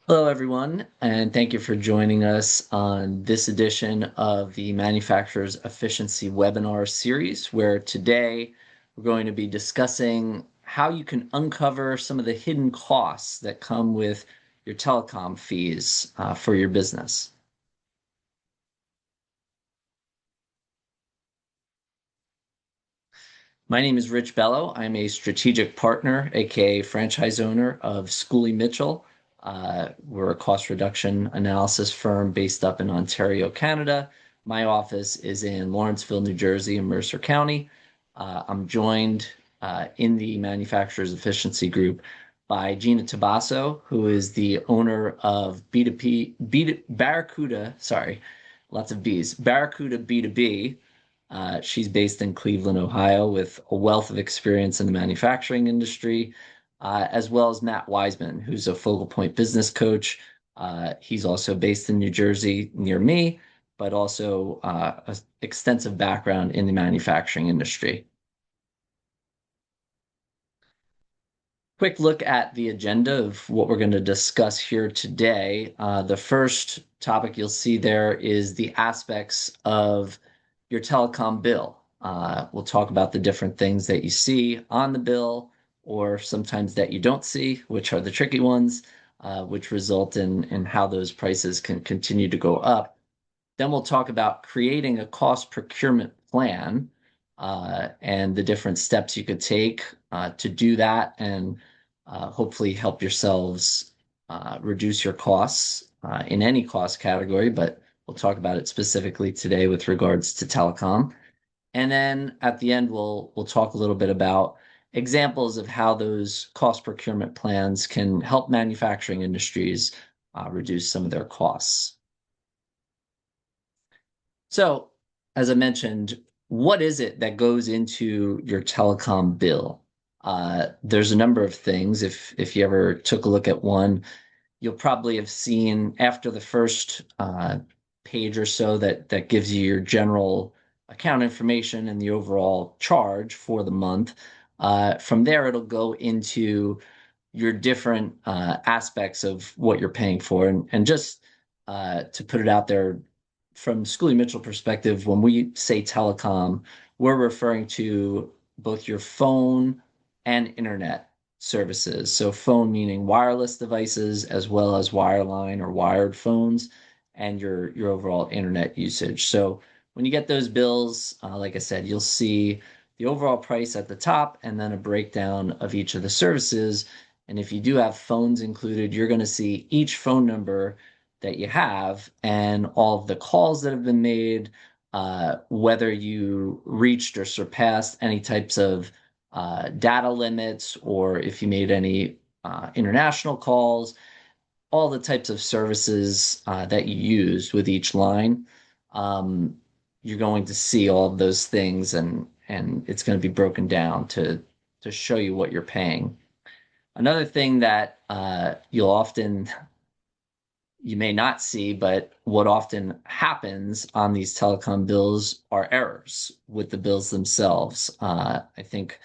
Hello, everyone, and thank you for joining us on this edition of the Manufacturers Efficiency webinar series, where today we're going to be discussing how you can uncover some of the hidden costs that come with your telecom fees for your business. My name is Rich Bello. I'm a strategic partner, aka franchise owner of Schooley Mitchell. We're a cost reduction analysis firm based up in Ontario, Canada. My office is in Lawrenceville, New Jersey, in Mercer County. I'm joined in the Manufacturers Efficiency Group by Gina Tabasso, who is the owner of B2P, Barracuda, sorry, lots of B's, Barracuda B2B. She's based in Cleveland, Ohio, with a wealth of experience in the manufacturing industry, as well as Matt Wizeman, who's a focal point business coach. He's also based in New Jersey near me, but also an extensive background in the manufacturing industry. Quick look at the agenda of what we're going to discuss here today. The first topic you'll see there is the aspects of your telecom bill. We'll talk about the different things that you see on the bill or sometimes that you don't see, which are the tricky ones, which result in how those prices can continue to go up. Then we'll talk about creating a cost procurement plan and the different steps you could take to do that and hopefully help yourselves reduce your costs in any cost category, but we'll talk about it specifically today with regards to telecom. And then at the end, we'll talk a little bit about examples of how those cost procurement plans can help manufacturing industries reduce some of their costs. So, as I mentioned, what is it that goes into your telecom bill? There's a number of things. If you ever took a look at one, you'll probably have seen after the first page or so that gives you your general account information and the overall charge for the month. From there, it'll go into your different aspects of what you're paying for. And just to put it out there, from Schooley Mitchell perspective, when we say telecom, we're referring to both your phone and internet services. So phone meaning wireless devices as well as wireline or wired phones and your overall internet usage. So when you get those bills, like I said, you'll see the overall price at the top and then a breakdown of each of the services. And if you do have phones included, you're going to see each phone number that you have and all of the calls that have been made, whether you reached or surpassed any types of data limits or if you made any international calls, all the types of services that you used with each line. You're going to see all of those things and it's going to be broken down to show you what you're paying. Another thing that you may not see, but what often happens on these telecom bills are errors with the bills themselves. I think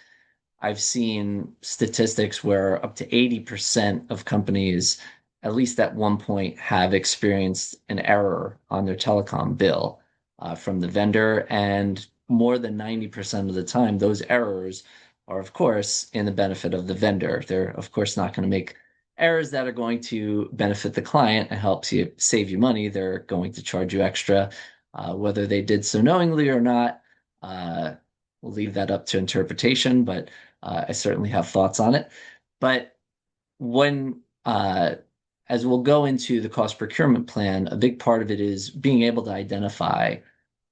I've seen statistics where up to 80% of companies, at least at one point, have experienced an error on their telecom bill from the vendor. And more than 90% of the time, those errors are, of course, in the benefit of the vendor. They're, of course, not going to make errors that are going to benefit the client and helps you save you money. They're going to charge you extra, whether they did so knowingly or not. We'll leave that up to interpretation, but I certainly have thoughts on it. But when, as we'll go into the cost procurement plan, a big part of it is being able to identify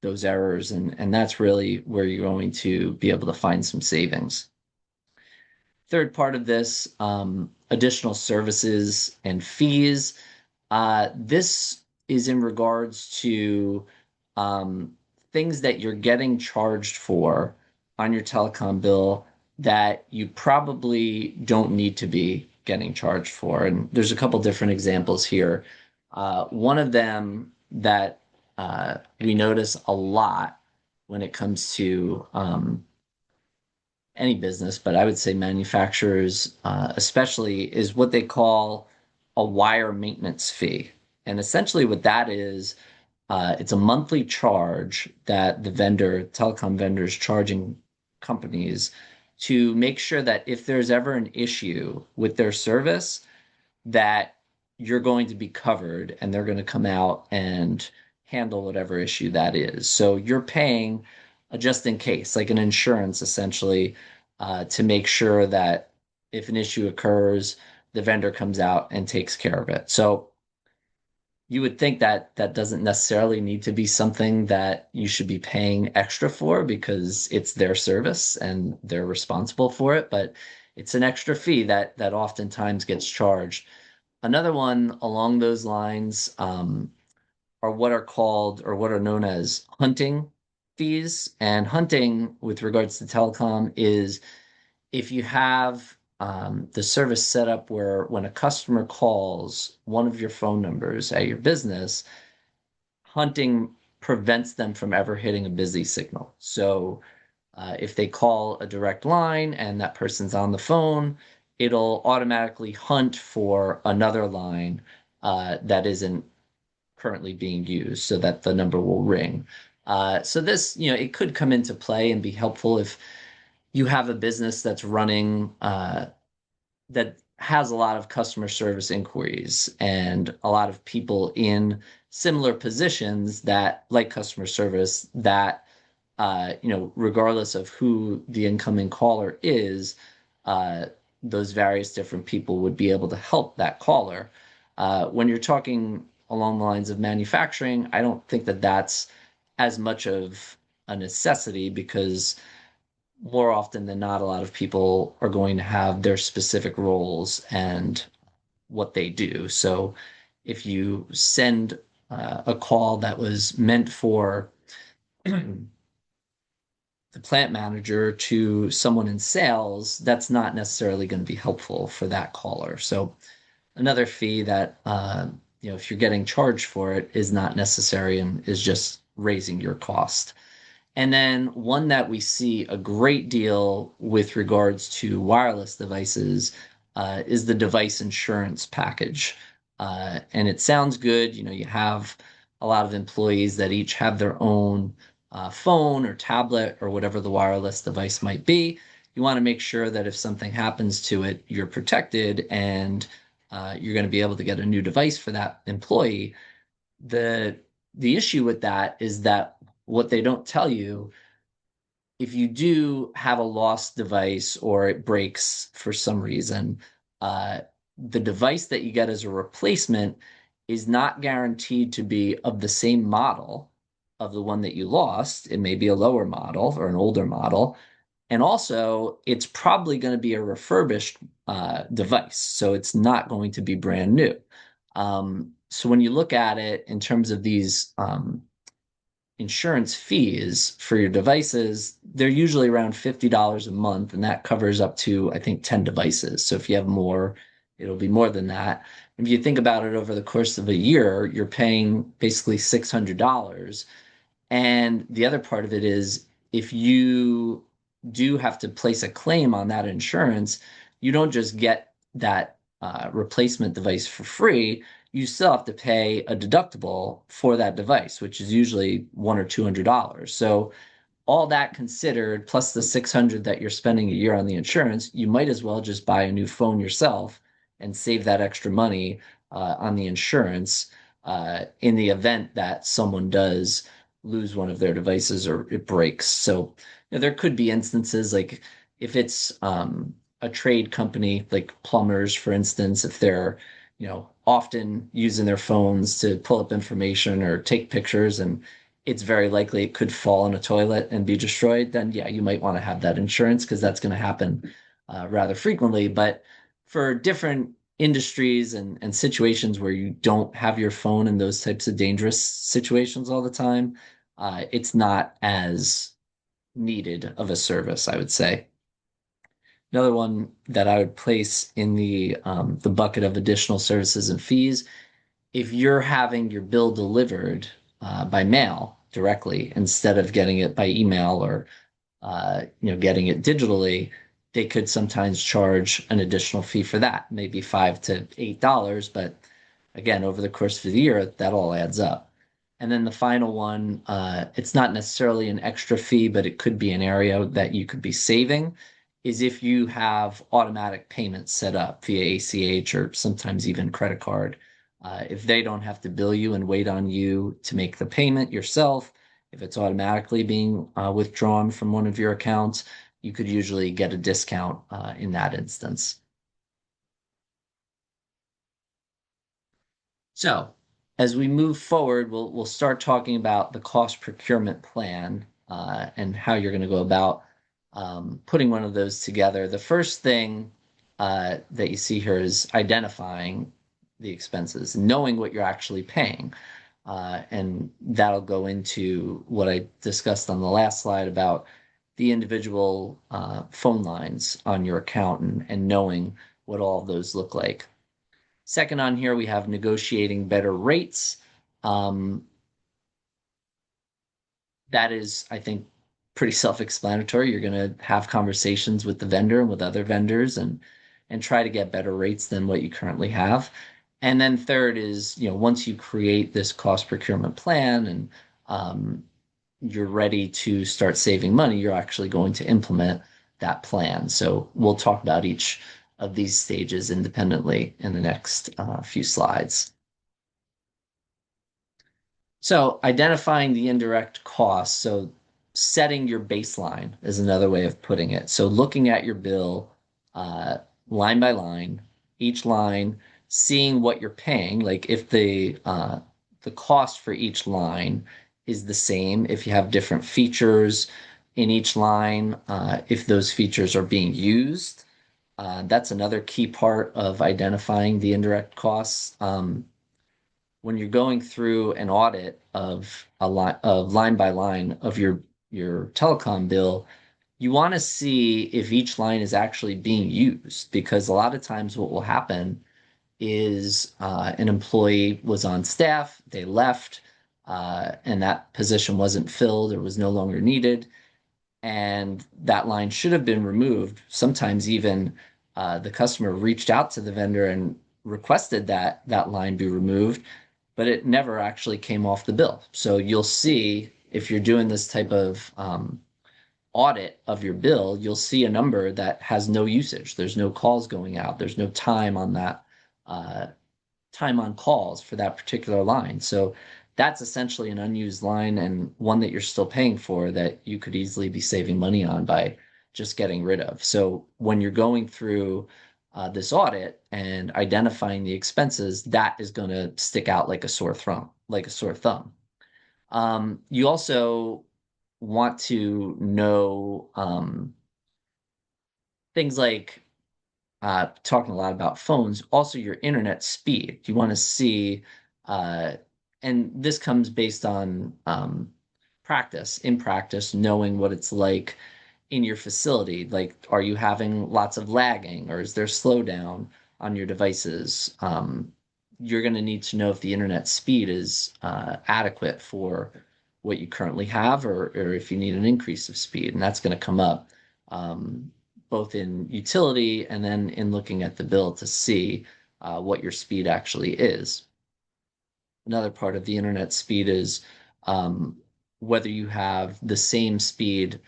those errors. And that's really where you're going to be able to find some savings. Third part of this, additional services and fees. This is in regards to things that you're getting charged for on your telecom bill that you probably don't need to be getting charged for. And there's a couple different examples here. One of them that we notice a lot when it comes to any business, but I would say manufacturers especially, is what they call a wire maintenance fee. And essentially, what that is, it's a monthly charge that the vendor, telecom vendors, charging companies to make sure that if there's ever an issue with their service, that you're going to be covered and they're going to come out and handle whatever issue that is. So you're paying a just in case, like an insurance essentially, to make sure that if an issue occurs, the vendor comes out and takes care of it. So you would think that that doesn't necessarily need to be something that you should be paying extra for because it's their service and they're responsible for it, but it's an extra fee that oftentimes gets charged. Another one along those lines are what are called or what are known as hunting fees. And hunting, with regards to telecom, is if you have the service set up where when a customer calls one of your phone numbers at your business, hunting prevents them from ever hitting a busy signal. So if they call a direct line and that person's on the phone, it'll automatically hunt for another line that isn't currently being used so that the number will ring. So this, it could come into play and be helpful if you have a business that's running that has a lot of customer service inquiries and a lot of people in similar positions that like customer service that regardless of who the incoming caller is, uh, those various different people would be able to help that caller. When you're talking along the lines of manufacturing, I don't think that that's as much of a necessity because more often than not, a lot of people are going to have their specific roles and what they do. So if you send a call that was meant for the plant manager to someone in sales, that's not necessarily going to be helpful for that caller. So another fee that if you're getting charged for it is not necessary and is just raising your cost. And then one that we see a great deal with regards to wireless devices is the device insurance package. And it sounds good. You have a lot of employees that each have their own phone or tablet or whatever the wireless device might be. You want to make sure that if something happens to it, you're protected and you're going to be able to get a new device for that employee. The issue with that is that what they don't tell you, if you do have a lost device or it breaks for some reason, uh, the device that you get as a replacement is not guaranteed to be of the same model of the one that you lost. It may be a lower model or an older model. And also, it's probably going to be a refurbished device. So it's not going to be brand new. So when you look at it in terms of these insurance fees for your devices, they're usually around $50 a month, and that covers up to, I think, 10 devices. So if you have more, it'll be more than that. If you think about it over the course of a year, you're paying basically $600. And the other part of it is if you do have to place a claim on that insurance, you don't just get that replacement device for free. You still have to pay a deductible for that device, which is usually $100 or $200. So all that considered, plus the 600 that you're spending a year on the insurance, you might as well just buy a new phone yourself and save that extra money on the insurance in the event that someone does lose one of their devices or it breaks. So there could be instances like if it's a trade company, like plumbers, for instance, if they're often using their phones to pull up information or take pictures and it's very likely it could fall in a toilet and be destroyed, then yeah, you might want to have that insurance because that's going to happen rather frequently. But for different industries and situations where you don't have your phone in those types of dangerous situations all the time, it's not as needed of a service, I would say. Another one that I would place in the bucket of additional services and fees, if you're having your bill delivered by mail directly instead of getting it by email or getting it digitally, they could sometimes charge an additional fee for that, maybe $5 to $8, but again, over the course of the year, that all adds up. And then the final one, it's not necessarily an extra fee, but it could be an area that you could be saving, is if you have automatic payments set up via ACH or sometimes even credit card. If they don't have to bill you and wait on you to make the payment yourself, if it's automatically being withdrawn from one of your accounts, you could usually get a discount in that instance. So, as we move forward, we'll start talking about the cost procurement plan and how you're going to go about putting one of those together. The first thing that you see here is identifying the expenses, knowing what you're actually paying. And that'll go into what I discussed on the last slide about the individual phone lines on your account and knowing what all of those look like. Second on here, we have negotiating better rates. Um, that is, I think, pretty self-explanatory. You're going to have conversations with the vendor and with other vendors and try to get better rates than what you currently have. And then third is, once you create this cost procurement plan and you're ready to start saving money, you're actually going to implement that plan. So we'll talk about each of these stages independently in the next few slides. So identifying the indirect costs. So setting your baseline is another way of putting it. So looking at your bill uh, line by line, each line, seeing what you're paying, like if the cost for each line is the same, if you have different features in each line, if those features are being used. That's another key part of identifying the indirect costs. When you're going through an audit of line by line of your telecom bill, you want to see if each line is actually being used, because a lot of times what will happen is an employee was on staff, they left, and that position wasn't filled or was no longer needed, and that line should have been removed. Sometimes even the customer reached out to the vendor and requested that that line be removed, but it never actually came off the bill. So you'll see if you're doing this type of audit of your bill, you'll see a number that has no usage. There's no calls going out. There's no time on that uh, time on calls for that particular line. So that's essentially an unused line and one that you're still paying for that you could easily be saving money on by just getting rid of. So when you're going through this audit and identifying the expenses, that is going to stick out like a sore thumb, like a sore thumb. You also want to know things like talking a lot about phones, also your internet speed. You want to see, uh, and this comes based on practice, in practice, knowing what it's like in your facility. Like, are you having lots of lagging or is there slowdown on your devices? You're going to need to know if the internet speed is adequate for what you currently have, or if you need an increase of speed, and that's going to come up. Um, Both in utility and then in looking at the bill to see what your speed actually is. Another part of the internet speed is um, whether you have the same speed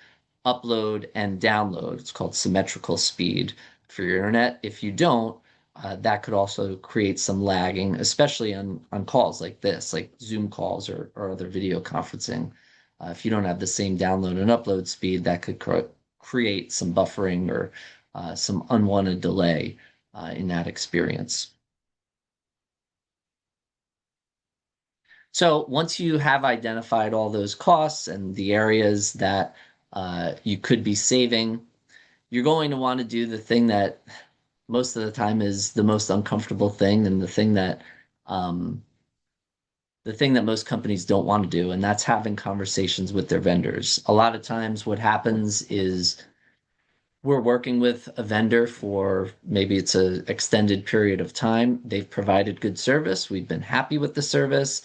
upload and download. It's called symmetrical speed for your internet. If you don't, that could also create some lagging, especially on calls like this, like Zoom calls or other video conferencing. If you don't have the same download and upload speed, that could create some buffering or some unwanted delay in that experience. So once you have identified all those costs and the areas that you could be saving, you're going to want to do the thing that most of the time is the most uncomfortable thing and um, the thing that most companies don't want to do, and that's having conversations with their vendors. A lot of times what happens is we're working with a vendor for maybe it's an extended period of time. They've provided good service. We've been happy with the service.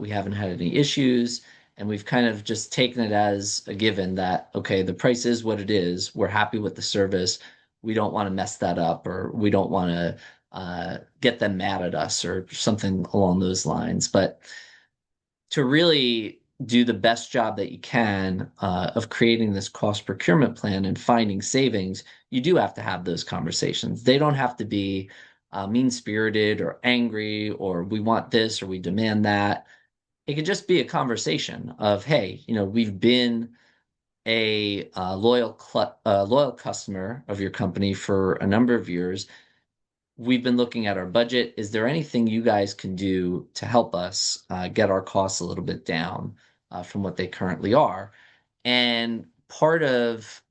We haven't had any issues. and we've kind of just taken it as a given that, okay, the price is what it is. We're happy with the service. We don't want to mess that up, or we don't want to get them mad at us or something along those lines. But to really do the best job that you can of creating this cost procurement plan and finding savings, you do have to have those conversations. They don't have to be mean spirited or angry or we want this or we demand that. It could just be a conversation of, hey, we've been a loyal customer of your company for a number of years. We've been looking at our budget. Is there anything you guys can do to help us get our costs a little bit down from what they currently are? And part of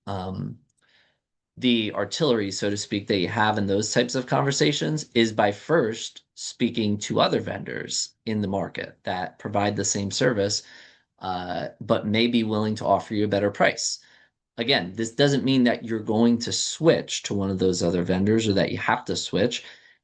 the artillery, so to speak, that you have in those types of conversations is by first speaking to other vendors in the market that provide the same service, but may be willing to offer you a better price. Again, this doesn't mean that you're going to switch to one of those other vendors or that you have to switch.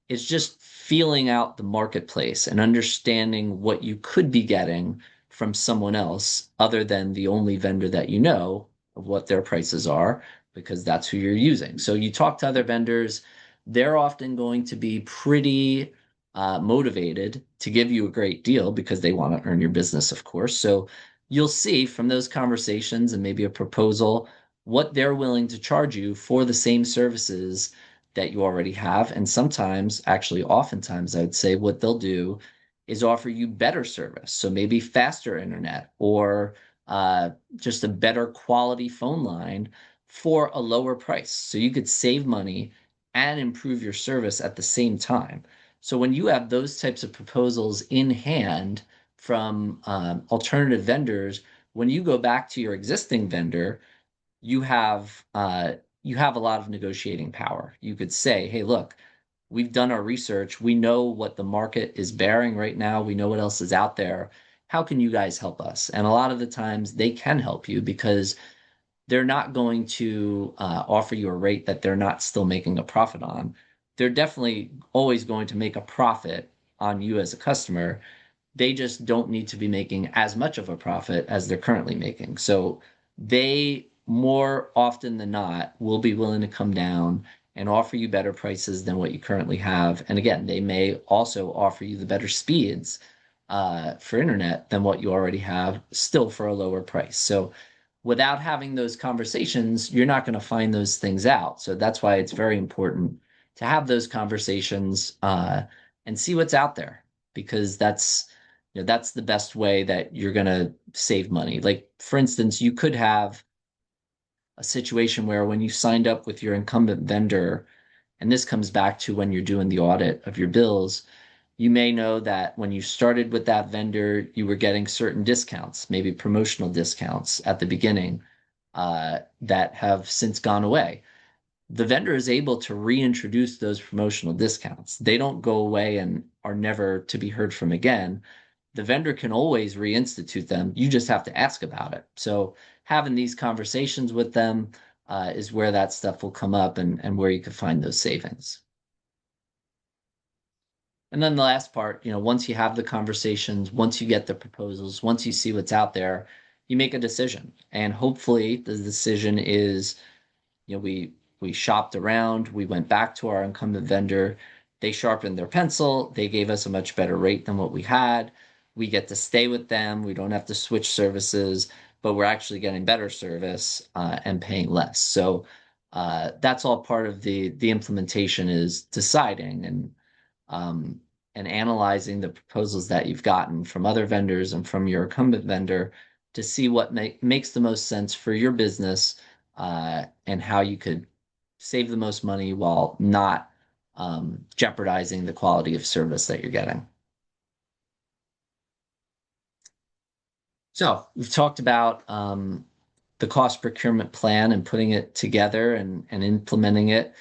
It's just feeling out the marketplace and understanding what you could be getting from someone else other than the only vendor that you know of what their prices are, because that's who you're using. So you talk to other vendors, they're often going to be pretty motivated to give you a great deal because they want to earn your business, of course. So you'll see from those conversations and maybe a proposal what they're willing to charge you for the same services that you already have. And sometimes, actually, oftentimes, I would say what they'll do is offer you better service. So maybe faster internet or just a better quality phone line for a lower price. So you could save money and improve your service at the same time. So when you have those types of proposals in hand from alternative vendors, when you go back to your existing vendor, you have you have a lot of negotiating power. You could say, "Hey, look, we've done our research. We know what the market is bearing right now. We know what else is out there. How can you guys help us?" And a lot of the times they can help you because they're not going to offer you a rate that they're not still making a profit on. They're definitely always going to make a profit on you as a customer. They just don't need to be making as much of a profit as they're currently making. So they more often than not will be willing to come down and offer you better prices than what you currently have. And again, they may also offer you the better speeds for internet than what you already have, still for a lower price. So without having those conversations, you're not going to find those things out. So that's why it's very important to have those conversations and see what's out there, because that's the best way that you're going to save money. Like, for instance, you could have a situation where when you signed up with your incumbent vendor, and this comes back to when you're doing the audit of your bills, you may know that when you started with that vendor, you were getting certain discounts, maybe promotional discounts at the beginning that have since gone away. The vendor is able to reintroduce those promotional discounts. They don't go away and are never to be heard from again. The vendor can always reinstitute them. You just have to ask about it. So having these conversations with them is where that stuff will come up and where you can find those savings. And then the last part, once you have the conversations, once you get the proposals, once you see what's out there, you make a decision. And hopefully the decision is, we shopped around, we went back to our incumbent vendor, they sharpened their pencil, they gave us a much better rate than what we had. We get to stay with them, we don't have to switch services, but we're actually getting better service and paying less. So that's all part of the implementation, is deciding um, and analyzing the proposals that you've gotten from other vendors and from your incumbent vendor to see what makes the most sense for your business and how you could save the most money while not jeopardizing the quality of service that you're getting. So we've talked about the cost procurement plan and putting it together and implementing it.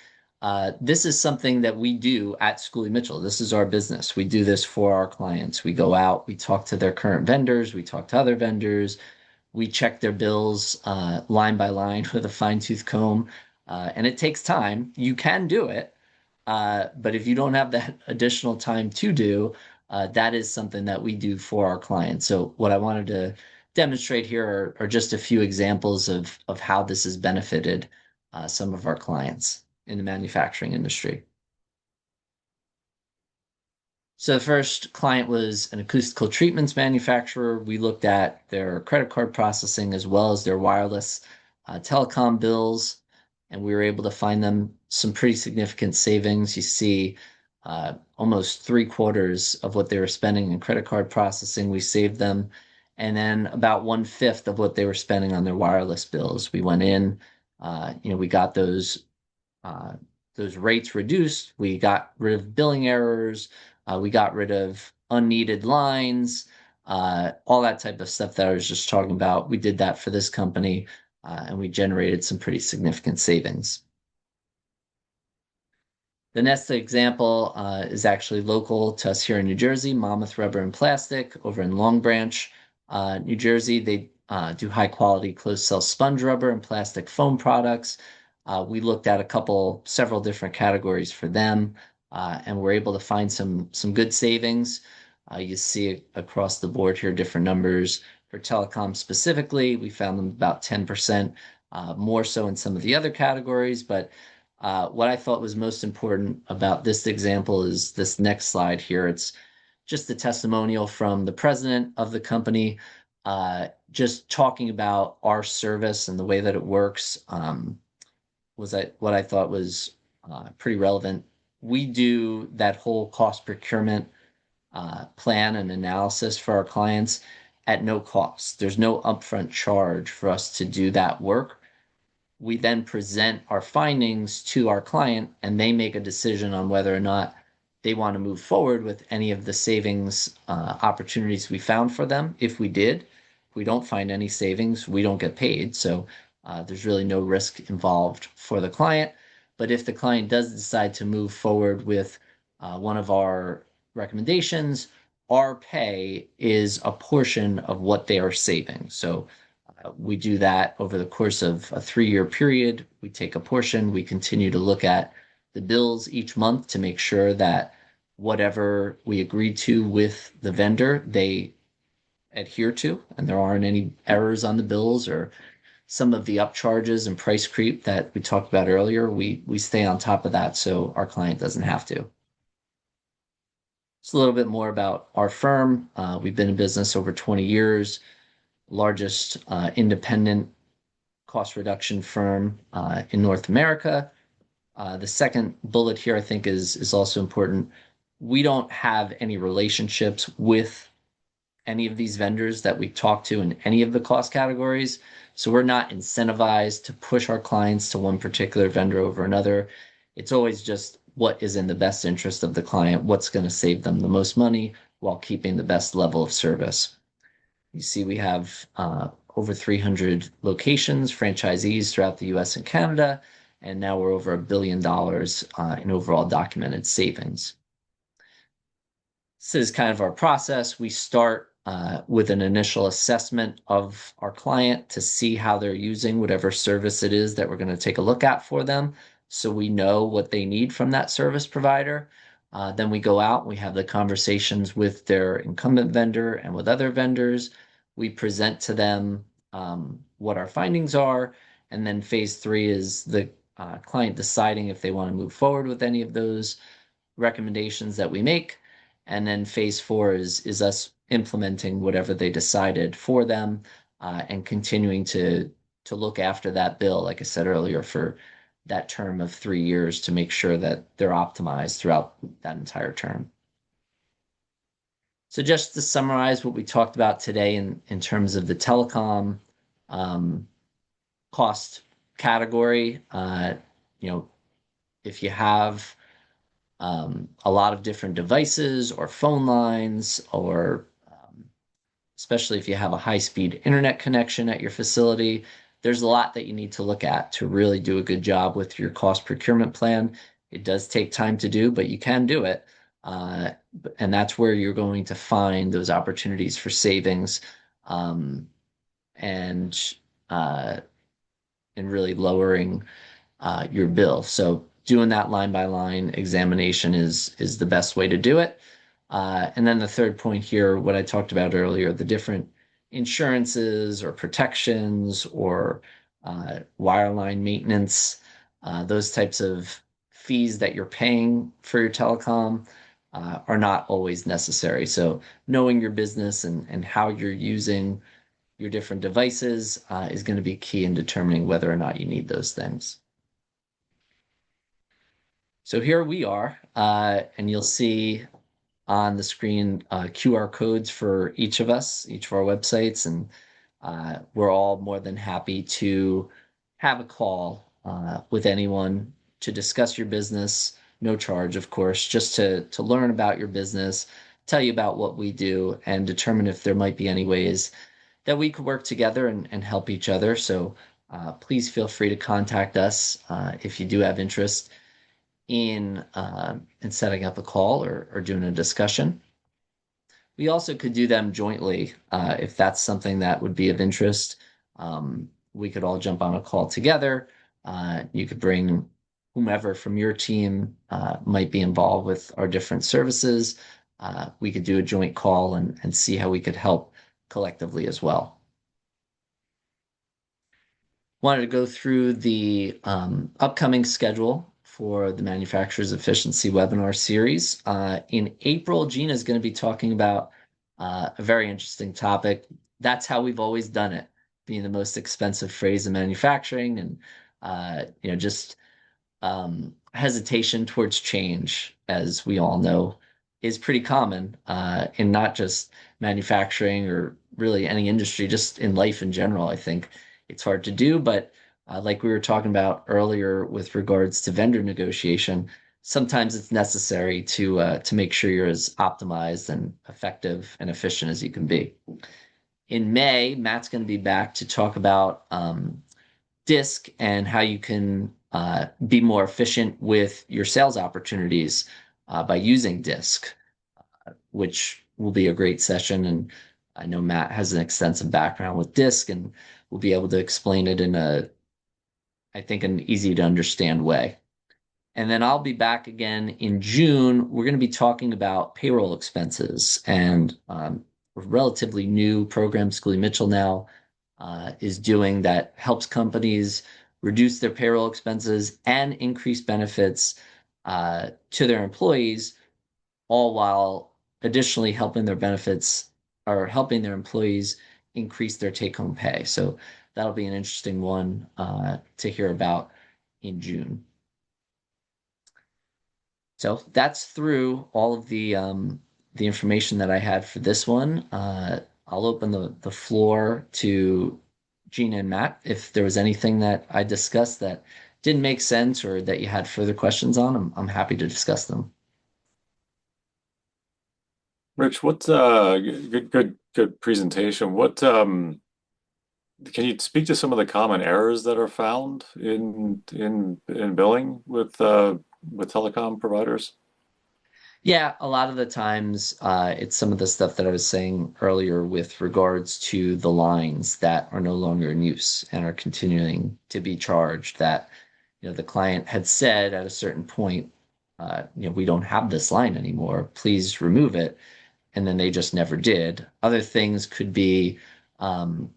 This is something that we do at Schooley Mitchell. This is our business. We do this for our clients. We go out, we talk to their current vendors, we talk to other vendors, we check their bills line by line with a fine-tooth comb, and it takes time. You can do it, but if you don't have that additional time to do, that is something that we do for our clients. So what I wanted to demonstrate here are just a few examples of how this has benefited some of our clients in the manufacturing industry. So the first client was an acoustical treatments manufacturer. We looked at their credit card processing as well as their wireless telecom bills, and we were able to find them some pretty significant savings. You see, almost three-quarters of what they were spending in credit card processing, we saved them, and then about one-fifth of what they were spending on their wireless bills. We went in, we got uh, those rates reduced. We got rid of billing errors. We got rid of unneeded lines, all that type of stuff that I was just talking about. We did that for this company, and we generated some pretty significant savings. The next example is actually local to us here in New Jersey, Monmouth Rubber and Plastic over in Long Branch, New Jersey. They do high quality closed cell sponge rubber and plastic foam products. We looked at several different categories for them, and we're able to find some good savings. You see across the board here different numbers. For telecom specifically, we found them about 10% more so in some of the other categories, but what I thought was most important about this example is this next slide here. It's just a testimonial from the president of the company, just talking about our service and the way that it works. What I thought was pretty relevant. We do that whole cost procurement plan and analysis for our clients at no cost. There's no upfront charge for us to do that work. We then present our findings to our client, and they make a decision on whether or not they want to move forward with any of the savings opportunities we found for them. If we don't find any savings, we don't get paid. So there's really no risk involved for the client. But if the client does decide to move forward with one of our recommendations, our pay is a portion of what they are saving. So we do that over the course of a 3-year period. We take a portion, we continue to look at the bills each month to make sure that whatever we agreed to with the vendor, they adhere to, and there aren't any errors on the bills or some of the upcharges and price creep that we talked about earlier. We stay on top of that so our client doesn't have to. Just a little bit more about our firm. We've been in business over 20 years, largest independent cost reduction firm in North America. The second bullet here, I think, is also important. We don't have any relationships with any of these vendors that we talk to in any of the cost categories. So we're not incentivized to push our clients to one particular vendor over another. It's always just what is in the best interest of the client, what's going to save them the most money while keeping the best level of service. You see, we have over 300 locations, franchisees throughout the US and Canada, and now we're over $1 billion in overall documented savings. This is kind of our process. We start with an initial assessment of our client to see how they're using whatever service it is that we're going to take a look at for them, so we know what they need from that service provider. Then we go out, we have the conversations with their incumbent vendor and with other vendors. We present to them what our findings are, and then phase 3 is the client deciding if they want to move forward with any of those recommendations that we make. And then phase 4 is us implementing whatever they decided for them, and continuing to look after that bill, like I said earlier, for that term of 3 years to make sure that they're optimized throughout that entire term. So just to summarize what we talked about today in terms of the telecom cost category, if you have a lot of different devices or phone lines, or especially if you have a high-speed internet connection at your facility, there's a lot that you need to look at to really do a good job with your cost procurement plan. It does take time to do, but you can do it. And that's where you're going to find those opportunities for savings, and really lowering your bill. So doing that line by line examination is the best way to do it. And then the third point here, what I talked about earlier, the different insurances or protections or wireline maintenance, those types of fees that you're paying for your telecom are not always necessary. So knowing your business and how you're using your different devices is going to be key in determining whether or not you need those things. So here we are, and you'll see on the screen QR codes for each of us, each of our websites, and we're all more than happy to have a call with anyone to discuss your business. No charge, of course, just to learn about your business, tell you about what we do, and determine if there might be any ways that we could work together and help each other. So please feel free to contact us if you do have interest in setting up a call or doing a discussion. We also could do them jointly if that's something that would be of interest. We could all jump on a call together. You could bring whomever from your team might be involved with our different services. We could do a joint call and see how we could help collectively as well. Wanted to go through the upcoming schedule for the Manufacturer's Efficiency webinar series. In April, Gina is going to be talking about a very interesting topic. That's how we've always done it, being the most expensive phrase in manufacturing, and just hesitation towards change, as we all know, is pretty common in not just manufacturing or really any industry, just in life in general. I think it's hard to do, but like we were talking about earlier with regards to vendor negotiation, sometimes it's necessary to make sure you're as optimized and effective and efficient as you can be. In May, Matt's going to be back to talk about DISC and how you can be more efficient with your sales opportunities by using DISC, which will be a great session. And I know Matt has an extensive background with DISC and will be able to explain it in I think, an easy to understand way. And then I'll be back again in June. We're going to be talking about payroll expenses and a relatively new program Schooley Mitchell now is doing that helps companies reduce their payroll expenses and increase benefits to their employees, all while additionally helping their benefits or helping their employees increase their take-home pay. So that'll be an interesting one to hear about in June. So that's through all of the information that I had for this one. I'll open the floor to Gina and Matt if there was anything that I discussed that didn't make sense or that you had further questions on. I'm happy to discuss them. Rich, what good presentation. What can you speak to some of the common errors that are found in billing with telecom providers? Yeah, a lot of the times it's some of the stuff that I was saying earlier with regards to the lines that are no longer in use and are continuing to be charged that, the client had said at a certain point, we don't have this line anymore. Please remove it. And then they just never did. Other things could be um,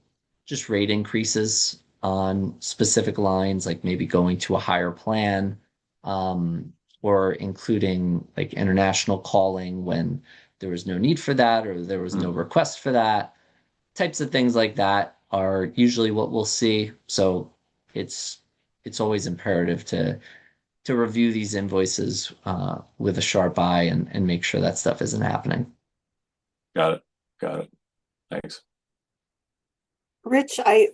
just rate increases on specific lines, like maybe going to a higher plan, um, or including like international calling when there was no need for that or there was no Hmm, request for that. Types of things like that are usually what we'll see. So it's it's always imperative to review these invoices with a sharp eye and make sure that stuff isn't happening. got it. Got it. Thanks. Rich, I've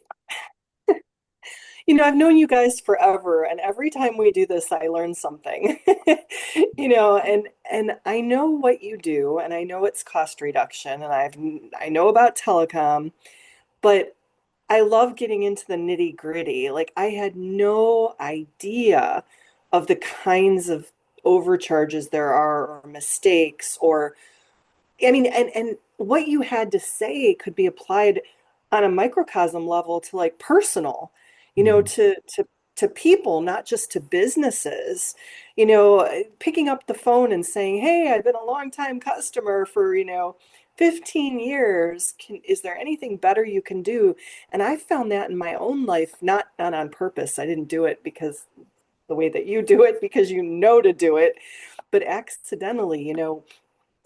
known you guys forever, and every time we do this, I learn something. And I know what you do, and I know it's cost reduction, and I know about telecom, but I love getting into the nitty-gritty. Like I had no idea of the kinds of overcharges there are or mistakes or I mean, and what you had to say could be applied on a microcosm level to like personal, Mhm. to people, not just to businesses. Picking up the phone and saying, "Hey, I've been a long time customer for, 15 years, is there anything better you can do? And I found that in my own life, not on purpose. I didn't do it because the way that you do it, because you know to do it, but accidentally,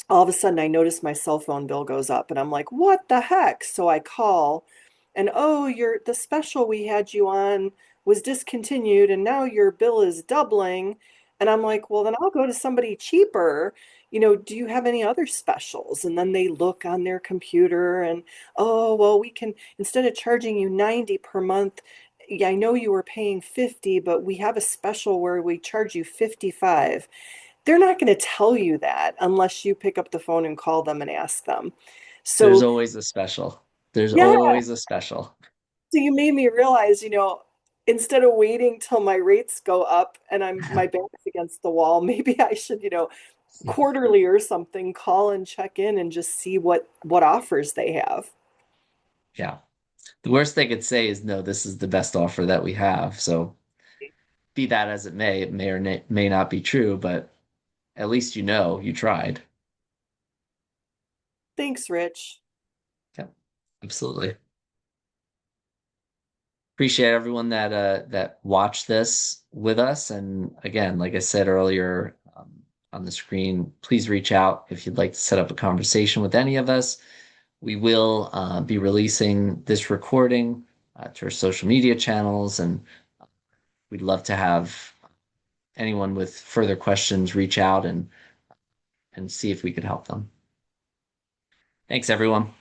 all of a sudden I notice my cell phone bill goes up and I'm like, what the heck? So I call and oh, the special we had you on was discontinued and now your bill is doubling. And I'm like, well, then I'll go to somebody cheaper. Do you have any other specials? And then they look on their computer and, oh, well, we can, instead of charging you 90 per month, yeah, I know you were paying 50, but we have a special where we charge you 55. They're not going to tell you that unless you pick up the phone and call them and ask them. There's So, always a special. There's yeah, always a special. so you made me realize, instead of waiting till my rates go up and my back's against the wall, maybe I should, quarterly or something call and check in and just see what offers they have. Yeah. The worst they could say is, no, this is the best offer that we have. So be that as it may or may not be true, but at least you know you tried. Thanks, Rich. Yeah, absolutely. Appreciate everyone that watched this with us. And again, like I said earlier, on the screen, please reach out if you'd like to set up a conversation with any of us. We will be releasing this recording to our social media channels, and we'd love to have anyone with further questions reach out and see if we could help them. Thanks, everyone.